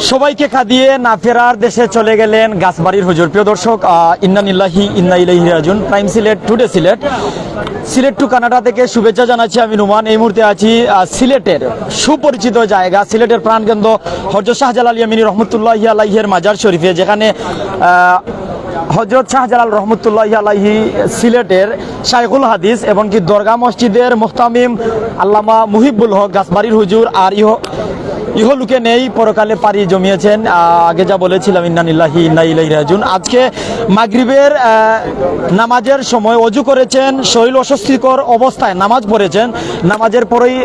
সবাইকে খাদিয়ে না ফেরার দেশে চলে গেলেন গাছবাড়ির হুজুর। প্রিয় দর্শক, ইন্না লিল্লাহি ইন্না ইলাইহি রাজিউন। Prime Sylhet today Sylhet to Canada থেকে শুভেচ্ছা জানাচ্ছি। আমি নুমান। এই মুহূর্তে আছি সিলেটের সুপরিচিত জায়গা, সিলেটের প্রাণকেন্দ্র হযরত শাহজালাল ইয়ামিনী রহমতুল্লাহি আলাইহির মাজার শরীফে, যেখানে হযরত শাহজালাল রহমতুল্লাহি আলাইহি সিলেটের শাইখুল হাদিস এবং কি দরগা মসজিদের মুহতামিম আল্লামা মুহিবুল হক গাছবাড়ির হুজুর আর ইহলুকে নেই, পরকালে পাড়ি জমিয়েছেন। আগে যা বলেছিলাম, ইন্না লিল্লাহি ইন্না ইলাইহি রাজিউন। আজকে মাগরিবের নামাজের সময় অজু করেছেন, শরীর অস্বস্তিকর অবস্থায় নামাজ পড়েছেন। নামাজের পরেই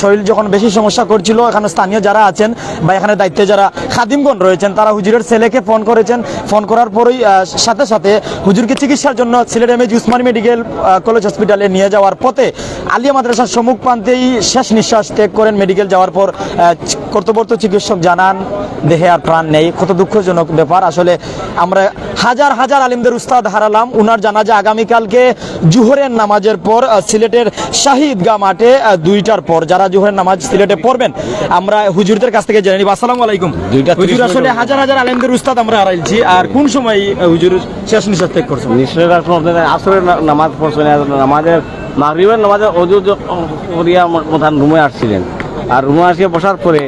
শরীর যখন বেশি সমস্যা করছিল, এখানে স্থানীয় যারা আছেন বা এখানে দায়িত্বে যারা খাদিমগণ রয়েছেন, তারা হুজুরের ছেলেকে ফোন করেছেন। ফোন করার পরেই সাথে সাথে হুজুরকে চিকিৎসার জন্য Sylhet MAG Usmani medical college হসপিটালে নিয়ে যাওয়ার পথে আলিয়া মাদ্রাসার সম্মুখ প্রান্তেই শেষ নিঃশ্বাস ত্যাগ করেন। মেডিকেল যাওয়ার পর কর্তব্যরত চিকিৎসক জানান দেহে আর প্রাণ নেই। কত দুঃখজনক ব্যাপার। আসলে আমরা হাজার হাজার আলিমদের উস্তাদ হারালাম। উনার জানাজা আগামীকালকে জুহরের নামাজের পর সিলেটের শাহিদগাহ মাঠে 2টার পর। যারা জুহরের নামাজ সিলেটে পড়বেন, আমরা হুজুরদের কাছ থেকে জেনে নিব। আসসালামু আলাইকুম হুজুর। আসলে হাজার হাজার আলিমদের উস্তাদ আমরা হারাইছি, আর কোন সময় হুজুর শেষ নিঃশ্বাস ত্যাগ করছেন? আসরের নামাজ পড়ছেন, নামাজের মাগরিবের নামাজের অজু করিয়া প্রধান রুমে আসছিলেন। আর রুমে আসিয়া বসার পরে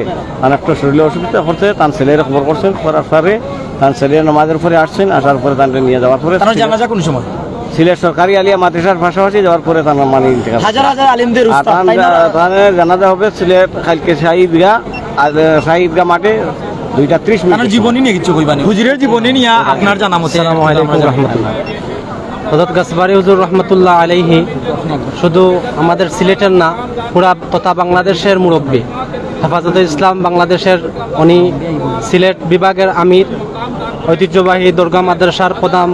অনেকটা শরীরে অসুবিধা করছে, তার ছেলের খবর করছেন। করার পরে তার ছেলের নামাজের পরে আসছেন, আসার পরে তাকে নিয়ে যাওয়ার পরে জানাজা কোন সময়? সিলেট সরকারি আলিয়া মাদ্রাসার পাশাপাশি যাওয়ার পরে তার মানে হাজার হাজার আলিমদের উস্তাদ জানাজা হবে সিলেট কালকে শাহিদগাহ মাঠে 2:30। জীবনী নিয়ে কিছু কইবানি, হুজুরের জীবনী নিয়ে আপনার জানা মতে? আসসালামু আলাইকুম রাহমাতুল্লাহ। হযরত গাছবাড়ি হুজুর রহমতুল্লাহ আলাইহি শুধু আমাদের সিলেটের না, পুরা তথা বাংলাদেশের মুরব্বী, হেফাজতে ইসলাম বাংলাদেশের উনি সিলেট বিভাগের আমির, ঐতিহ্যবাহী দরগা মাদ্রাসার প্রধান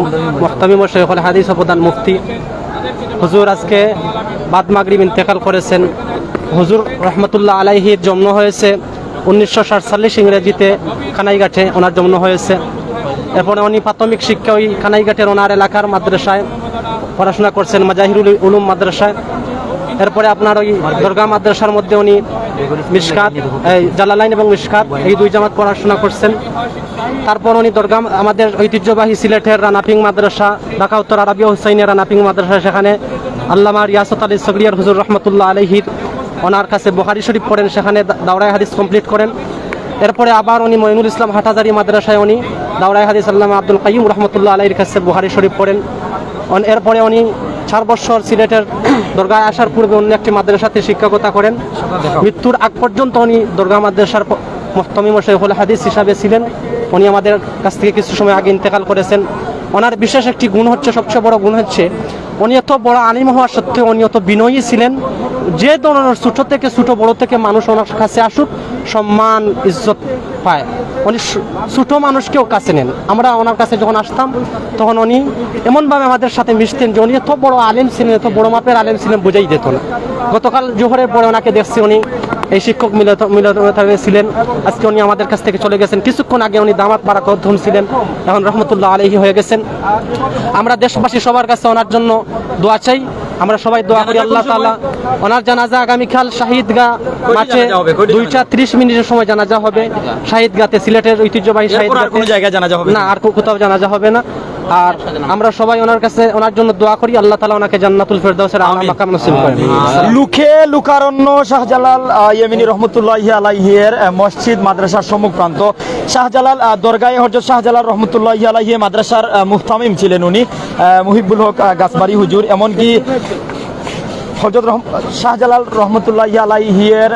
মুহতামিম ও শাইখুল হাদিস ও প্রধান মুফতি। হুজুর আজকে বাদ মাগরিব ইন্তেকাল করেছেন। হুজুর রহমতুল্লাহ আলাইহির জন্ম হয়েছে 1947 ইংরেজিতে কানাইঘাটে ওনার জন্ম হয়েছে। এরপরে উনি প্রাথমিক শিক্ষা ওই কানাইঘাটের ওনার এলাকার মাদ্রাসায় পড়াশোনা করছেন, মাজাহিরুল উলুম মাদ্রাসায়। এরপরে আপনার ওই দরগা মাদ্রাসার মধ্যে উনি মিশকাত, জালালাইন এবং মিশকাত এই 2 জামাত পড়াশোনা করছেন। তারপর উনি দরগা আমাদের ঐতিহ্যবাহী সিলেটের রানাপিং মাদ্রাসা, ঢাকা উত্তর আরবিয়া হুসাইনের রানাপিং মাদ্রাসা, সেখানে আল্লামা রিয়াসত আলী সগরিয়ার হুজুর রহমতুল্লাহ আলাইহির ওনার কাছে বুখারী শরীফ পড়েন, সেখানে দাওরায়ে হাদিস কমপ্লিট করেন। এরপরে আবার উনি মঈনুল ইসলাম হাটাজারি মাদ্রাসায় উনি দাওরায়ে হাদিস আল্লামা আব্দুল কাইয়ুম রহমতুল্লাহ আলাইহির কাছে বুখারী শরীফ পড়েন। এরপরে উনি 4 বছর সিলেটের দরগায় আসার পূর্বে অন্য একটি মাদ্রাসাতে শিক্ষকতা করেন। মৃত্যুর আগ পর্যন্ত উনি দরগা মাদ্রাসার মুহতামিম ও শাইখুল হাদিস হিসাবে ছিলেন। উনি আমাদের কাছ থেকে কিছু সময় আগে ইন্তেকাল করেছেন। ওনার বিশেষ একটি গুণ হচ্ছে, সবচেয়ে বড় গুণ হচ্ছে, উনি এত বড় আলিম হওয়া সত্ত্বেও উনি অত বিনয়ী ছিলেন। যে ধরনের ছোট থেকে ছোট, বড় থেকে মানুষ ওনার কাছে আসুক, সম্মান ইজ্জত পায়। উনি ছোট মানুষকেও কাছে নেন। আমরা ওনার কাছে যখন আসতাম তখন উনি এমনভাবে আমাদের সাথে মিশতেন যে উনি এত বড় আলেম ছিলেন, এত বড় মাপের আলেম ছিলেন, বোঝাই যেত না। গতকাল জোহরের পরে ওনাকে দেখছি, উনি এই শিক্ষক মিলনে ছিলেন। আজকে উনি আমাদের কাছ থেকে চলে গেছেন। কিছুক্ষণ আগে উনি দামাত বারাক অধ্যম ছিলেন, এখন রহমতুল্লাহ আলাইহি হয়ে গেছেন। আমরা দেশবাসী সবার কাছে ওনার জন্য দোয়া চাই। আমরা সবাই দোয়া করি আল্লাহ তাআলা ওনার জানাজা আগামীকাল শাহিদগাহ মাঠে 2:30 সময় জানাজা হবে। শাহিদগাহতে, সিলেটের ঐতিহ্যবাহী শাহিদগাহ, কোনো জায়গায় জানাজা হবে না, আর কোথাও জানাজা হবে না। আর আমরা সবাই ওনার কাছে ওনার জন্য দোয়া করি, আল্লাহ তাআলা ওনাকে জান্নাতুল ফেরদাউসের আলা মাকাম নসিব করেন। লুকে লুকারণ্য শাহজালাল ইয়ামিনী রহমতুল্লাহি আলাইহির মসজিদ মাদ্রাসার সম্মুখ প্রান্ত। শাহজালাল দরগায়ে হযরত শাহজালাল রহমতুল্লাহি আলাইহি মাদ্রাসার মুহতামিম ছিলেন উনি, মুহিবুল হক গাছবাড়ি হুজুর। এমনকি হযরত শাহজালাল রহমতুল্লাহি আলাইহির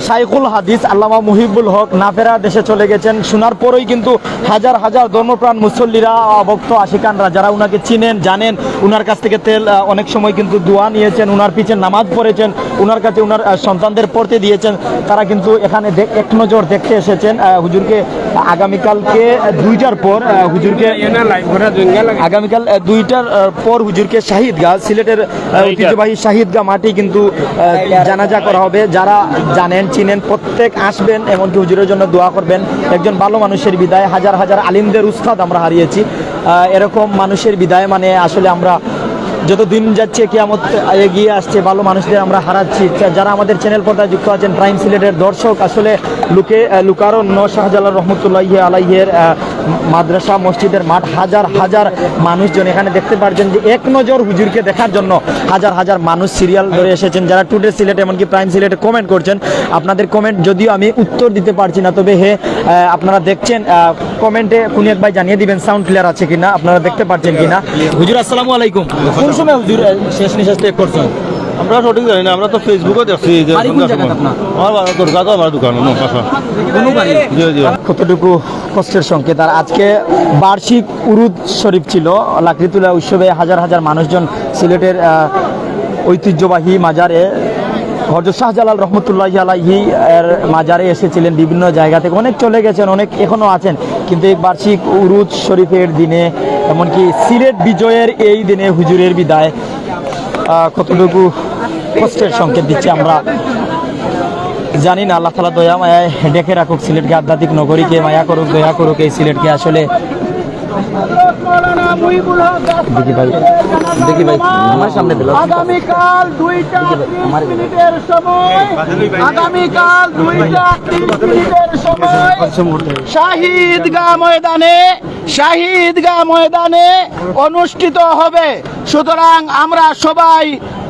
শাইখুল হাদিস আল্লামা মুহিবুল হক না ফেরা দেশে চলে গেছেন। শোনার পরেই কিন্তু হাজার হাজার ধর্মপ্রাণ মুসল্লিরা, ভক্ত আশিকানরা যারা উনাকে চিনেন, জানেন, উনার কাছ থেকে অনেক সময় কিন্তু দোয়া নিয়েছেন, উনার পিছনে নামাজ পড়েছেন, উনার কাছে উনার সন্তানদের পড়তে দিয়েছেন। তারা কিন্তু এখানে এক নজর দেখতে এসেছেন হুজুরকে। আগামীকালকে 2টার পর হুজুরকে আগামীকাল 2টার পর হুজুরকে শাহিদগাহ, সিলেটের ঐতিহ্যবাহী শাহিদগাহ মাঠে কিন্তু জানাজা করা হবে। যারা জানেন, চিনেন, প্রত্যেক আসবেন, এমনকি হুজুরের জন্য দোয়া করবেন। একজন ভালো মানুষের বিদায়, হাজার হাজার আলিমদের উস্তাদ আমরা হারিয়েছি। এরকম মানুষের বিদায় মানে আসলে আমরা যত দিন যাচ্ছে কিয়ামত এগিয়ে আসছে, ভালো মানুষদের আমরা হারাচ্ছি। যারা আমাদের চ্যানেল পর্দায় যুক্ত আছেন, প্রাইম সিলেটের দর্শক, আসলে লুকারণ্য শাহজালাল রহমতুল্লাহি আলাইহির মাদ্রাসা মসজিদের মাঠ, হাজার হাজার মানুষজন এখানে দেখতে পাচ্ছেন যে এক নজর হুজুরকে দেখার জন্য হাজার হাজার মানুষ সিরিয়াল ধরে এসেছেন, যারা টুডে সিলেট এমনকি প্রাইম সিলেটে কমেন্ট করছেন। আপনাদের কমেন্ট যদিও আমি উত্তর দিতে পারছি না, তবে আপনারা দেখছেন, কমেন্টে কোন এক ভাই জানিয়ে দিবেন সাউন্ড ক্লিয়ার আছে কিনা, আপনারা দেখতে পাচ্ছেন কিনা। হুজুর আসসালামু আলাইকুম, কোন সময় হুজুর শেষ নিঃশ্বাস ত্যাগ করছেন? আমরা সঠিক জানি না, আমরা তো ফেসবুকে দেখছি যে বাড়ি কোন জায়গাতে আপনার? আমার দরকার তো আমার দোকান জি জি। কতটুকু কষ্টের সংকেত। আর আজকে বার্ষিক উরুদ শরীফ ছিল, লাকড়িতুলা উৎসবে হাজার হাজার মানুষজন সিলেটের ঐতিহ্যবাহী মাজারে হযরত শাহজালাল রহমতুল্লাহি আলাইহি এর মাজারে এসেছিলেন। বিভিন্ন জায়গা থেকে অনেক চলে গেছেন, অনেক এখনো আছেন, কিন্তু এই বার্ষিক উরুদ শরীফের দিনে, এমনকি সিলেট বিজয়ের এই দিনে হুজুরের বিদায় কতটুকু কষ্টের সংকেত দিচ্ছে আমরা জানি না। আল্লাহ তাআলা দয়া মায়ায় ডেকে রাখুক সিলেটকে, আধ্যাত্মিক নগরীকে মায়া করুক, দয়া করুক এই সিলেটকে। আসলে দেখি ভাই আমার সামনে দিল। আগামীকাল 2টা 30 মিনিটের সময়, আগামীকাল 2টা 30 মিনিটের সময় শাহিদগাহ ময়দানে অনুষ্ঠিত হবে। সুতরাং আমরা সবাই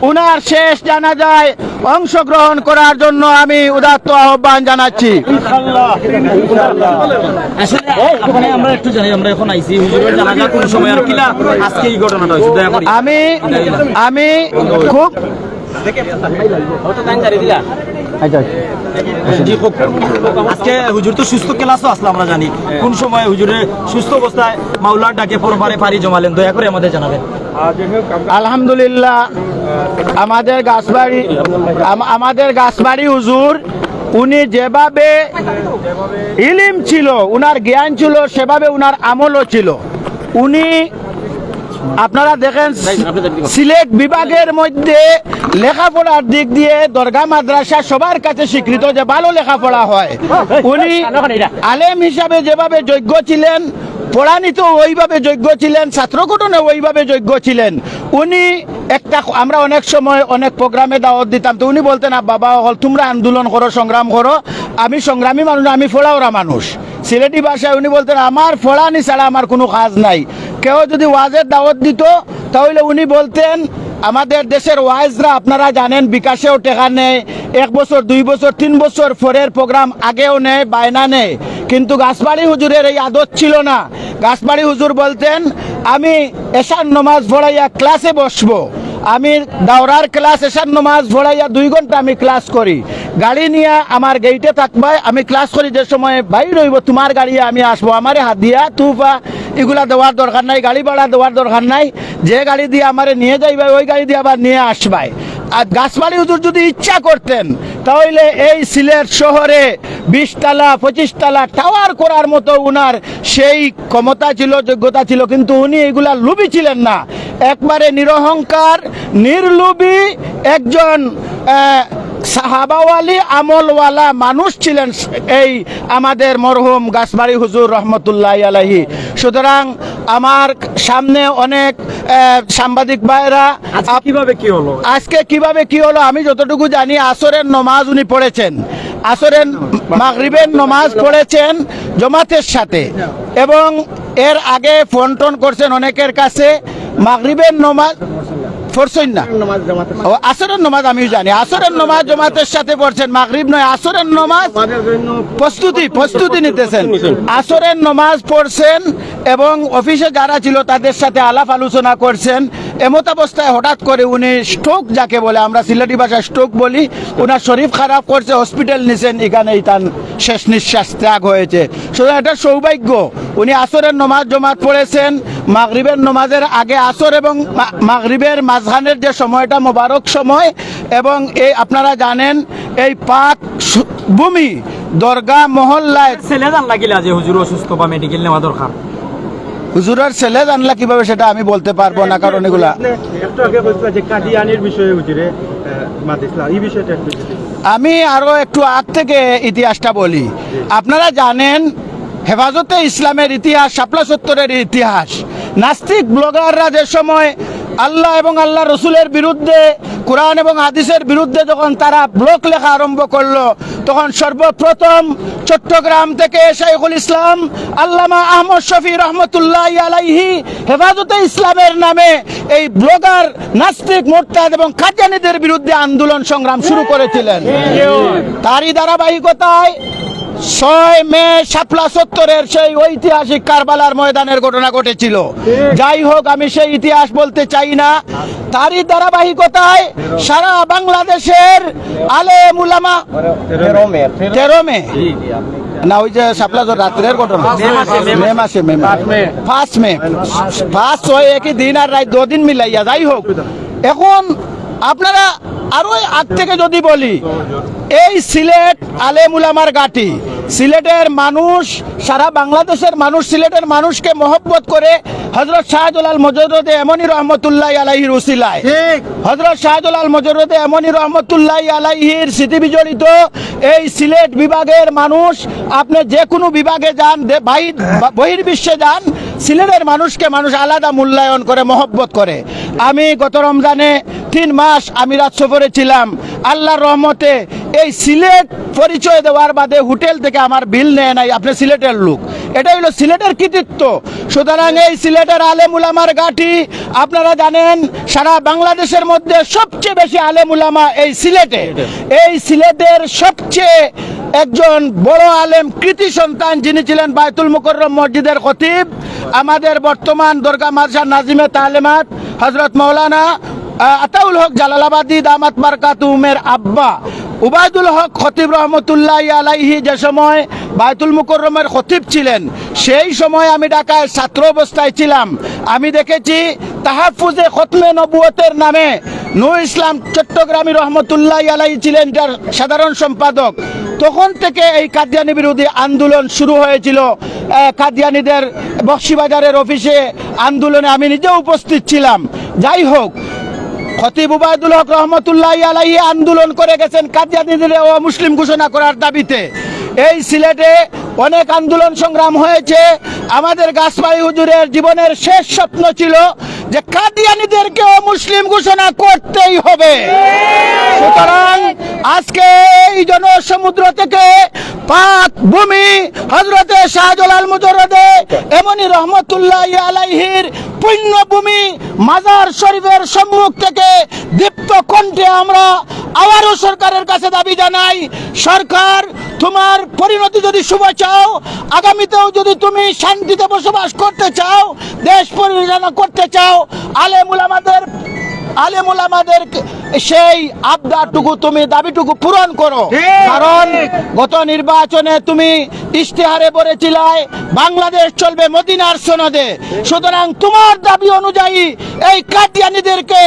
উনার শেষ জানাজায় অংশগ্রহণ করার জন্য আমি উদাত্ত আহ্বান জানাচ্ছি। আসলে আমরা একটু জানি, আমরা এখন আইছি হুজুরের জানাজা কোন সময় আর কিলা আজকে এই ঘটনাটা হইছে, দয়া করে আমি খুব আজকে হুজুর তো সুস্থ ক্লাসও আসলো, আমরা জানি কোন সময় হুজুরের সুস্থ অবস্থায় মাওলার ডাকে পরবারে পাড়ি জমালেন, দয়া করে আমাদের জানাবেন। আলহামদুলিল্লাহ, আমাদের গাছবাড়ি হুজুর, উনি যেভাবে ইলিম ছিল, উনার জ্ঞান ছিল, সেভাবে উনার আমলও ছিল। উনি আপনারা দেখেন সিলেট বিভাগের মধ্যে লেখাপড়ার দিক দিয়ে দরগা মাদ্রাসা সবার কাছে স্বীকৃত যে ভালো লেখাপড়া হয়। উনি আলেম হিসাবে যেভাবে যোগ্য ছিলেন, পড়ানিতে ওইভাবে যোগ্য ছিলেন, ছাত্র গঠনে ওইভাবে যোগ্য ছিলেন। উনি আমরা অনেক সময় অনেক প্রোগ্রামে দাওয়াত দিতাম, তো উনি বলতেন বাবা হল তোমরা আন্দোলন করো, সংগ্রাম করো, আমি সংগ্রামী মানুষ, আমি ফোড়াওরা মানুষ। সিলেটি ভাষায় উনি বলতেন আমার ফোড়ানি ছাড়া আমার কোনো কাজ নাই। কেউ যদি ওয়াজের দাওয়াত দিত তাহলে উনি বলতেন আমাদের দেশের ওয়াইজরা আপনারা জানেন বিকাশেও টেকা নেয়, 1 বছর 2 বছর 3 বছর পরের প্রোগ্রাম আগেও নেয়, বায়না নেয়। কিন্তু গাছবাড়ি হুজুরের এই আদত ছিল না। গাছবাড়ি হুজুর বলতেন আমি এশার নামাজ পড়াইয়া ক্লাসে বসবো, আমি দাওরার ক্লাস এশার নামাজ পড়াইয়া 2 ঘন্টা আমি ক্লাস করি, গাড়ি নিয়ে আমার গেইটে থাকবে, আমি ক্লাস করি, যে সময় বাইর হইব তোমার গাড়ি আমি আসবো, আমারে হাত দিয়া তুফা এগুলা দেওয়ার দরকার নাই, গাড়ি ভাড়া দেওয়ার দরকার নাই, যে গাড়ি দিয়ে আমারে নিয়ে যাইবে ওই গাড়ি দিয়ে আবার নিয়ে আসবাই। আর গাছবাড়ি হুজুর যদি ইচ্ছা করতেন তাহলে এই সিলেট শহরে 20 তলা 25 তলা টাওয়ার করার মতো উনার সেই ক্ষমতা ছিল, যোগ্যতা ছিল, কিন্তু উনি এগুলা লোভী ছিলেন না। একবারে নিরহংকার, নির্লোভী একজন সাহাবাওয়ালি আমলওয়ালা মানুষ ছিলেন এই আমাদের মরহুম গাছবাড়ি হুজুর রহমতুল্লাহ আলাইহি। সুতরাং আমার সামনে অনেক সাংবাদিক ভাইরা আজকে কিভাবে কি হলো আমি যতটুকু জানি, আসরের নমাজ উনি পড়েছেন, আসরের মাগরিবের নমাজ পড়েছেন জামাতের সাথে, এবং এর আগে ফোন টোন করছেন অনেকের কাছে। মাগরিবের নমাজ পড়ছেন না, আসরের নমাজ আমি জানি, আসরের নমাজ জামাতের সাথে পড়ছেন, মাগরিব নয়, আসরের নমাজ প্রস্তুতি নিতেছেন, আসরের নমাজ পড়ছেন এবং অফিসে যারা ছিল তাদের সাথে আলাপ আলোচনা করছেন। এমত অবস্থায় হঠাৎ করে উনি স্ট্রোক, যাকে বলে আমরা সিলেটি ভাষায় স্ট্রোক বলি, ওনার শরীর খারাপ করছে, হসপিটাল নিছেন, এখানেই তার শেষ নিঃশ্বাস ত্যাগ হয়েছে। সুতরাং এটা সৌভাগ্য, উনি আসরের নমাজ জামাত পড়েছেন, মাগরিবের নমাজের আগে আসর এবং মাগরিবের মাঝখানের যে সময়টা মোবারক সময়, এবং এই আপনারা জানেন এই পাক ভূমি দরগা মহল্লায় ছেলে জান লাগিলে যে হুজুর অসুস্থ বা মেডিকেল নেওয়া দরকার, হুজুরের ছেলে জানলা কিভাবে সেটা আমি বলতে পারবো না, কারণ এগুলা একটু আগে বলছিলেন যে কাদিয়ানির বিষয়ে হুজুরে মাদ্রাসা এই বিষয়টা একটু আমি আরো একটু আগ থেকে ইতিহাসটা বলি। আপনারা জানেন হেফাজতে ইসলামের ইতিহাস, শাপলা চত্বরের ইতিহাস, নাস্তিক ব্লগাররা যে সময় আল্লাহ এবং আল্লাহ রসুলের বিরুদ্ধে, কোরআন এবং হাদিসের বিরুদ্ধে যখন তারা ব্লক লেখা আরম্ভ করলো, তখন সর্বপ্রথম চট্টগ্রাম থেকে শাইখুল ইসলাম আল্লামা আহমদ শফি রহমতুল্লাহ আলাইহি হেফাজতে ইসলামের নামে এই ব্লগার, নাস্তিক, মোরতাদ এবং কাদিয়ানীদের বিরুদ্ধে আন্দোলন সংগ্রাম শুরু করেছিলেন। তারই ধারাবাহিকতায় 6 মে শাপলা চত্বরের সেই ঐতিহাসিক কারবালার ময়দানের ঘটনা ঘটেছিল। যাই হোক, আমি সেই ইতিহাস বলতে চাই না। তারই ধারাবাহিকতায় সারা বাংলাদেশের আলেম উলামা 13 মে না, ওই যে শাপলা রাত্রের ঘটনা মে মাসে 5 6 একই দিন আর রাত 2 দিন মিলাইয়া। যাই হোক, এখন আপনারা আরো আগ থেকে যদি বলি, এই সিলেট আলেম উলামার ঘাঁটি, সিলেটের মানুষ, সারা বাংলাদেশের মানুষ সিলেটের মানুষকে মহব্বত করে হযরত শাহজালাল মুজাররদে এমনি রহমতুল্লাহ আলাইহির উসিলায়, হযরত শাহজালাল মুজাররদে এমনি রহমতুল্লাহ আলাইহির স্মৃতি বিজড়িত এই সিলেট বিভাগের মানুষ, আপনি যে কোনো বিভাগে যান, বহির্বিশ্বে যান, সিলেটের মানুষকে মানুষ আলাদা মূল্যায়ন করে, মহব্বত করে। আমি গত রমজানে 3 মাস আমিরাত সফরে ছিলাম। আল্লাহর রহমতে এই সিলেট পরিচয় দেওয়ার বাদে হোটেল থেকে আমার বিল নেয় নাই, আপনি সিলেটের লোক, এটা হলো সিলেটের কৃতিত্ব। সুতরাং এই সিলেটের আলেম উলামার ঘাঁটি, আপনারা জানেন সারা বাংলাদেশের মধ্যে সবচেয়ে বেশি আলেম উলামা এই সিলেটে। এই সিলেটের সবচেয়ে একজন বড় আলেম, কৃতি সন্তান, যিনি ছিলেন বায়তুল মুকাররম মসজিদের খতিব, আমাদের বর্তমান দরগা মাদ্রাসা নাজিমে তালেমাত হযরত মাওলানা আতাউল হক জালালাবাদী দামাত বারকাতুহুমের আব্বা উবাইদুল হক খতিব রহমতুল্লাহ আলাইহি যে সময় বায়তুল মুকাররমের খতিব ছিলেন, সেই সময় আমি ঢাকায় ছাত্র অবস্থায় ছিলাম। আমি দেখেছি তাহাফুজে খতমে নবুয়তের নামে নূর ইসলাম চট্টগ্রামী রহমতুল্লাহ আলাইহি ছিলেন যার সাধারণ সম্পাদক। তখন থেকে এই কাদিয়ানী বিরোধী আন্দোলন শুরু হয়েছিল। কাদিয়ানীদের বক্সিবাজারের অফিসে আন্দোলনে আমি নিজেও উপস্থিত ছিলাম। যাই হোক, খতিব উবাইদুল হক রহমতুল্লাহ আলাইহি আন্দোলন করে গেছেন কাদিয়ানীদের মুসলিম ঘোষণা করার দাবিতে। এই সিলেটে অনেক আন্দোলন সংগ্রাম হয়েছে। আমাদের গাছবাড়ি হুজুরের জীবনের শেষ স্বপ্ন ছিল যে কাদিয়ানীদেরকেও মুসলিম ঘোষণা করতেই হবে। সুতরাং আজকে এই জনসমুদ্র থেকে পাক ভূমি হযরতে শাহজালাল মুজাররদে এমনি রহমতুল্লাহ আলাইহির পুণ্যভূমি মাজার শরীফের সম্মুখ থেকে দীপ্ত কণ্ঠে আমরা আবারও সরকারের কাছে দাবি জানাই, সরকার তোমার পরিণতি যদি শুভ চাও, আগামীতেও যদি তুমি শান্তিতে বসবাস করতে চাও, দেশ পরিচালনা করতে চাও, আলেম উলামাদের সেই আবদারটুকু, তুমি দাবিটুকু পূরণ করো। কারণ গত নির্বাচনে তুমি ইশতেহারে বলেছিলে বাংলাদেশ চলবে মদিনার সনদে। সুতরাং তোমার দাবি অনুযায়ী এই কাদিয়ানীদেরকে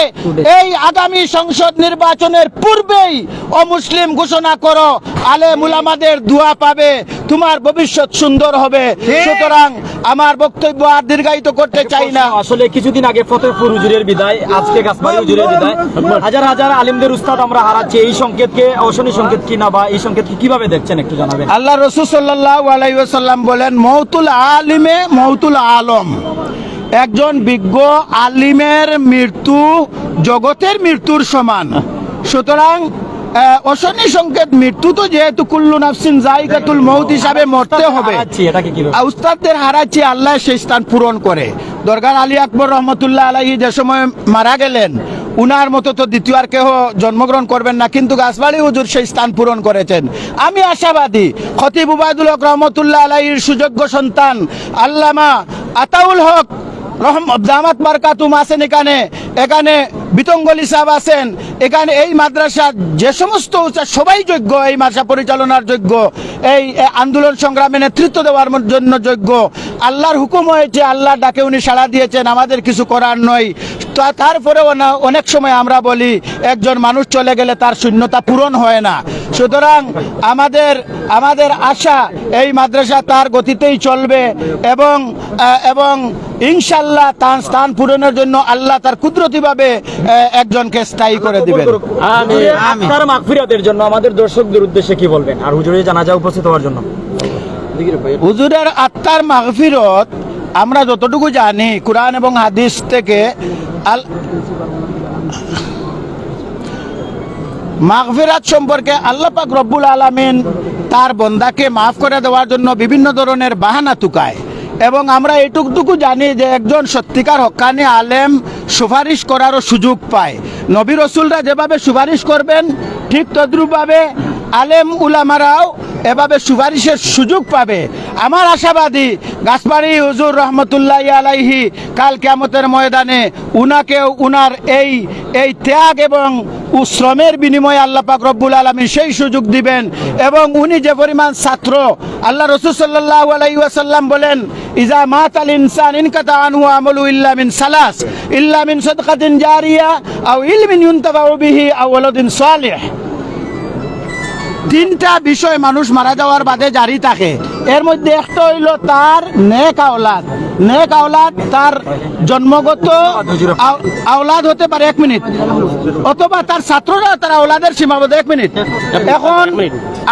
এই আগামী সংসদ নির্বাচনের পূর্বেই অমুসলিম ঘোষণা করো, আলেম উলামাদের দোয়া পাবে, তোমার ভবিষ্যৎ সুন্দর হবে। সুতরাং আমার বক্তব্য আর দীর্ঘায়িত করতে চাই না। আসলে কিছুদিন আগে ফতেহপুর হুজুরের বিদায়, আজকে গাছবাড়ি হুজুরের বিদায়, হাজার হাজার আলিমদের উস্তাদ আমরা হারাচ্ছি। এই সংকেতকে অশনি সংকেত কিনা বা এই সংকেতকে কিভাবে দেখছেন একটু জানাবেন। আল্লাহ রাসূল সাল্লাল্লাহু আলাইহি ওয়াসাল্লাম বলেন, মৌতুল আলিমে মৌতুল আলম। একজন বিজ্ঞ আলিমের মৃত্যু জগতের মৃত্যুর সমান। সুতরাং অশনি সংকেত, মৃত্যু তো যেহেতু কুল্লু নাফসিন যায়িকাতুল মউত হিসাবে মরতে হবে, উস্তাদদের হারাচ্ছি, আল্লাহ সেই স্থান পূরণ করে। দরগার আলী আকবর রহমতুল্লাহ আলাইহি যে সময় মারা গেলেন, উনার মতো তো দ্বিতীয় আর কেহ জন্মগ্রহণ করবেন না, কিন্তু গাছবাড়ি হুজুর সেই স্থান পূরণ করেছেন। আমি আশাবাদী খতিব উবাইদুল হক রহমতুল্লাহ আলাইহির সুযোগ্য সন্তান আল্লামা আতাউল হক জামাত বারকাতুম আছেন, এখানে বিতঙ্গলি সাহেব আছেন, এখানে এই মাদ্রাসা যে সমস্ত সবাই যোগ্য, এই মাদ্রাসা পরিচালনার যোগ্য, এই আন্দোলন সংগ্রামে নেতৃত্ব দেওয়ার জন্য যোগ্য। আল্লাহর হুকুম হয়েছে, আল্লাহ ডাকে উনি সাড়া দিয়েছেন, আমাদের কিছু করার নয়। তারপরেও অনেক সময় আমরা বলি একজন মানুষ চলে গেলে তার শূন্যতা পূরণ হয় না। সুতরাং আমাদের আশা এই মাদ্রাসা তার গতিতেই চলবে এবং ইনশাল্লাহ তার স্থান পূরণের জন্য আল্লাহ তার কুদরতিভাবে একজনকে স্থায়ী করে দিবেন। আত্মার মাগফিরাতের জন্য আমাদের দর্শকদের উদ্দেশ্যে কি বলবেন, আর হুজুরের জানাজা উপস্থিত হওয়ার জন্য? হুজুরের আত্মার মাগফিরত আমরা যতটুকু জানি কোরআন এবং হাদিস থেকে, মাগফিরাত সম্পর্কে আল্লাহ পাক রব্বুল আলামিন তার বন্দাকে মাফ করে দেওয়ার জন্য বিভিন্ন ধরনের বাহানা তুকায়, এবং আমরা এটুকু জানি যে একজন সত্যিকার হক্কানি আলেম সুপারিশ করারও সুযোগ পায়। নবী রসুলরা যেভাবে সুপারিশ করবেন ঠিক তদ্রূপভাবে আলেম উলামারাও এভাবে সুপারিশের সুযোগ পাবে। আমার আশাবাদী গাছবাড়ি হুজুর রহমতুল্লাহ আলাইহি কাল কিয়ামতের ময়দানে উনাকেও উনার এই ত্যাগ এবং শ্রমের বিনিময়ে আল্লাহ পাক রব্বুল আলামিন সেই সুযোগ দিবেন। এবং উনি যে পরিমাণ ছাত্র, আল্লাহ রাসূল সাল্লাল্লাহু আলাইহি ওয়াসাল্লাম বলেন, ইজা মাতাল ইনসান ইনকাতা আনহু আমালু ইল্লা মিন সালাস, ইল্লা মিন সাদকাতিন জারিয়া আও ইলমিন ইউনতাফাউ বিহি আও ওয়ালাদিন সালিহ। তিনটা বিষয় মানুষ মারা যাওয়ার বাদে জারি থাকে, এর মধ্যে একটা হইল তার নেক আওলাদ। নেক আওলাদ তার জন্মগত আওলাদ হতে পারে, 1 মিনিট, অথবা তার ছাত্ররা তার আওলাদের সীমাবদ্ধ। 1 মিনিট। এখন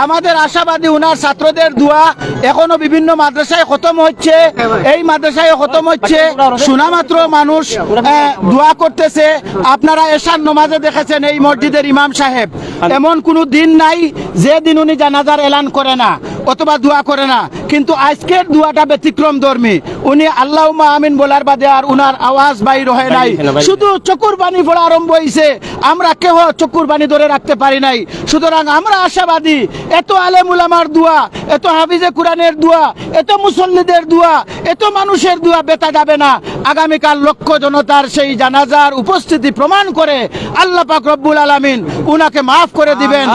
আমাদের আশাবাদী উনার ছাত্রদের দোয়া এখনো বিভিন্ন মাদ্রাসায় খতম হচ্ছে, এই মাদ্রাসায় খতম হচ্ছে, শোনা মাত্র মানুষ দোয়া করতেছে। আপনারা এশার নামাজে দেখেছেন এই মসজিদের ইমাম সাহেব, এমন কোনো দিন নাই যে দিন উনি জানাজার এলান করে না অথবা দোয়া করে না, কিন্তু আজকের দোয়াটা ব্যতিক্রম ধর্মী। উনি আল্লাহুম্মা আমিন বলার বাদে আর উনার আওয়াজ বাইর হয় নাই, শুধু চকুর পানি পড়া আরম্ভ হয়েছে। আমরা কেহ চকুর পানি ধরে রাখতে পারি নাই। সুতরাং আমরা আশাবাদী এত আলেম উলামার দোয়া, এত হাফিজে কোরআনের দোয়া, এত মুসল্লিদের দোয়া, এত মানুষের দোয়া বেতা যাবে না। আগামীকাল লক্ষ জনতার সেই জানাজার উপস্থিতি প্রমাণ করে আল্লাহ পাক রব্বুল আলামিন উনাকে মাফ করে দিবেন।